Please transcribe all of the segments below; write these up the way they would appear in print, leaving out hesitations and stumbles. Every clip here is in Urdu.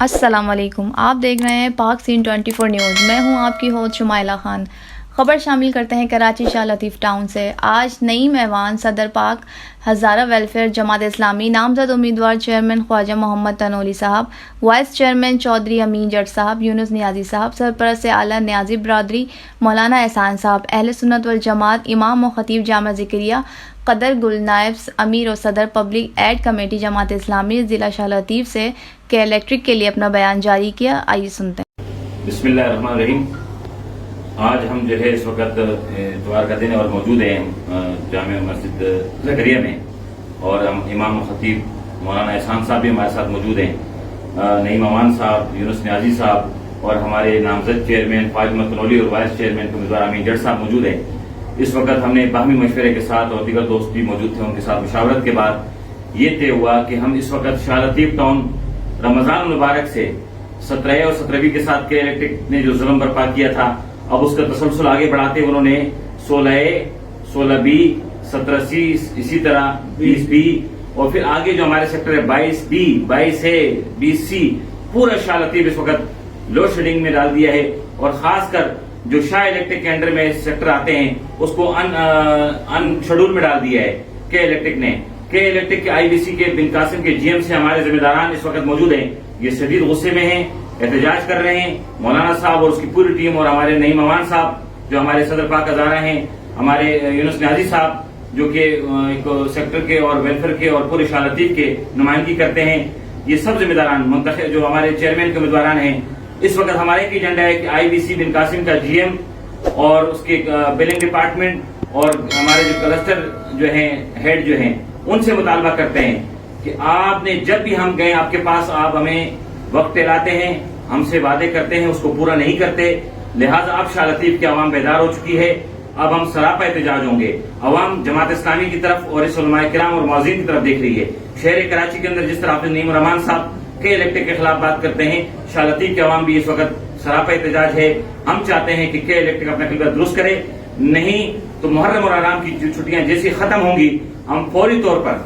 السلام علیکم، آپ دیکھ رہے ہیں پاک سین 24 نیوز۔ میں ہوں آپ کی ہوسٹ شمائلہ خان۔ خبر شامل کرتے ہیں کراچی شاہ لطیف ٹاؤن سے۔ آج نئی ایوان صدر پاک ہزارہ ویلفیئر جماعت اسلامی نامزد امیدوار چیئرمین خواجہ محمد تنولی صاحب، وائس چیئرمین چودھری امین جٹ صاحب، یونس نیازی صاحب، سرپرست اعلیٰ نیازی برادری مولانا احسان صاحب، اہل سنت والجماعت امام و خطیب جامع ذکریہ قدر گل نائب امیر و صدر public add committee Jamaat Islami ضلع شاہ لطیف سے کہ الیکٹرک کے لیے اپنا بیان جاری کیا۔ آئیے سنتے ہیں۔ بسم اللہ الرحمن الرحیم۔ آج ہم جو ہے اس وقت اتوار کا دن اور موجود ہیں جامع مسجد زکریہ میں، اور ہم امام و خطیب مولانا احسان صاحب بھی ہمارے ساتھ موجود ہیں، نعیم امان صاحب، یونس نیازی صاحب، اور ہمارے نامزد چیئرمین خواجہ محمد تنولی اور وائس چیئرمین امیدوار امین جٹ صاحب موجود ہیں۔ اس وقت ہم نے باہمی مشورے کے ساتھ اور دیگر دوست بھی موجود تھے، ان کے ساتھ مشاورت کے بعد یہ طے ہوا کہ ہم اس وقت شاہ لطیف ٹاؤن رمضان المبارک سے 17 اور 17 کے ساتھ کے الیکٹرک نے جو ظلم برپا کیا تھا، اب اس کا تسلسل آگے بڑھاتے انہوں نے 16A، 16B، 17C، اسی طرح 20B، اور پھر آگے جو ہمارے سیکٹر ہے 22B، 22A، 20C، پورا شاہ لطیف اس وقت لوڈ شیڈنگ میں ڈال دیا ہے، اور خاص کر جو شاہ الیکٹرک کے انڈر میں سیکٹر آتے ہیں اس کو ان شیڈول میں ڈال دیا ہے کہ الیکٹرک نے۔ کہ الیکٹرک کے آئی بی سی کے بن قاسم کے جی ایم سے ہمارے ذمہ داران اس وقت موجود ہیں، یہ شدید غصے میں ہیں، احتجاج کر رہے ہیں۔ مولانا صاحب اور اس کی پوری ٹیم اور ہمارے نعیم امان صاحب جو ہمارے صدر پاک ہزارہ ہیں، ہمارے یونس نیازی صاحب جو کہ ایک سیکٹر کے اور ویلفیئر کے اور پورے شاہ لطیف کے نمائندگی کرتے ہیں، یہ سب ذمہ داران منتخب جو ہمارے چیئرمین کے امیدواران ہیں۔ اس وقت ہمارے ایک ایجنڈا ہے کہ آئی بی سی بن قاسم کا جی ایم اور اس کے بلنگ ڈپارٹمنٹ اور ہمارے جو کلسٹر جو ہیں ہیڈ جو ہیں ان سے مطالبہ کرتے ہیں کہ آپ نے جب بھی ہم گئے آپ کے پاس، آپ ہمیں وقت لاتے ہیں، ہم سے وعدے کرتے ہیں، اس کو پورا نہیں کرتے، لہٰذا اب شاہ لطیف کی عوام بیدار ہو چکی ہے، اب ہم سراپا احتجاج ہوں گے۔ عوام جماعت اسلامی کی طرف اور اس علماء کرام اور معززین کی طرف دیکھ رہی ہے۔ شہر کراچی کے اندر جس طرح حافظ نعیم الرحمان صاحب کے الیکٹرک کے خلاف بات کرتے ہیں، شاہ لطیف کی عوام بھی اس وقت سراپا احتجاج ہے۔ ہم چاہتے ہیں کہ الیکٹرک اپنا قلبہ درست کرے، نہیں تو محرم اور حرام کی چھٹیاں جیسی ختم ہوں گی، ہم فوری طور پر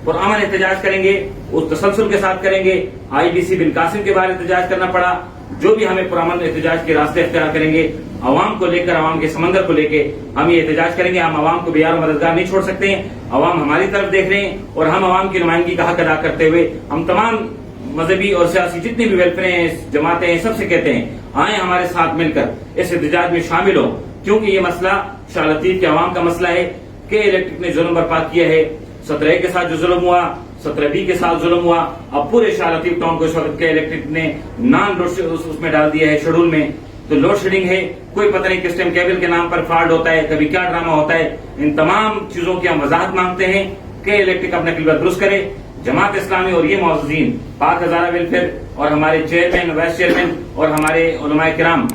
پرامن احتجاج کریں گے، اس تسلسل کے ساتھ کریں گے۔ آئی بی سی بن قاسم کے بارے احتجاج کرنا پڑا، جو بھی ہمیں پرامن احتجاج کے راستے اختیار کریں گے، عوام کو لے کر، عوام کے سمندر کو لے کے ہم یہ احتجاج کریں گے۔ ہم عوام کو بیار و مددگار نہیں چھوڑ سکتے ہیں، عوام ہماری طرف دیکھ رہے ہیں، اور ہم عوام کی نمائندگی کا حق ادا کرتے ہوئے ہم تمام مذہبی اور سیاسی جتنے بھی ویلفیئر ہیں، جماعتیں ہیں، سب سے کہتے ہیں آئیں ہمارے ساتھ مل کر اس احتجاج میں شامل ہو، کیونکہ یہ مسئلہ شاہ لطیف کے عوام کا مسئلہ ہے کہ الیکٹرک نے ظلم برپا کیا ہے۔ 17 کے ساتھ جو ظلم ہوا، 17B کے ساتھ ظلم ہوا، اب پورے شاہ لطیف ٹاؤن کو اس وقت کے الیکٹرک نے نان اس میں ڈال دیا ہے، شیڈول میں۔ تو لوڈ شیڈنگ ہے، کوئی پتہ نہیں کس ٹائم کیبل کے نام پر فالٹ ہوتا ہے، کبھی کیا ڈرامہ ہوتا ہے۔ ان تمام چیزوں کی ہم وضاحت مانگتے ہیں کہ الیکٹرک اپنا قلبہ درست کرے۔ جماعت اسلامی اور یہ معززین پاک ہزارہ ویلفیئر اور ہمارے چیئرمین، وائس چیئرمین اور ہمارے علماء کرام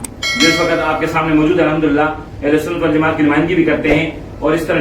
جو اس وقت آپ کے سامنے موجود ہے، الحمدللہ اہل سنت والجماعت کی نمائندگی بھی کرتے ہیں، اور اس طرح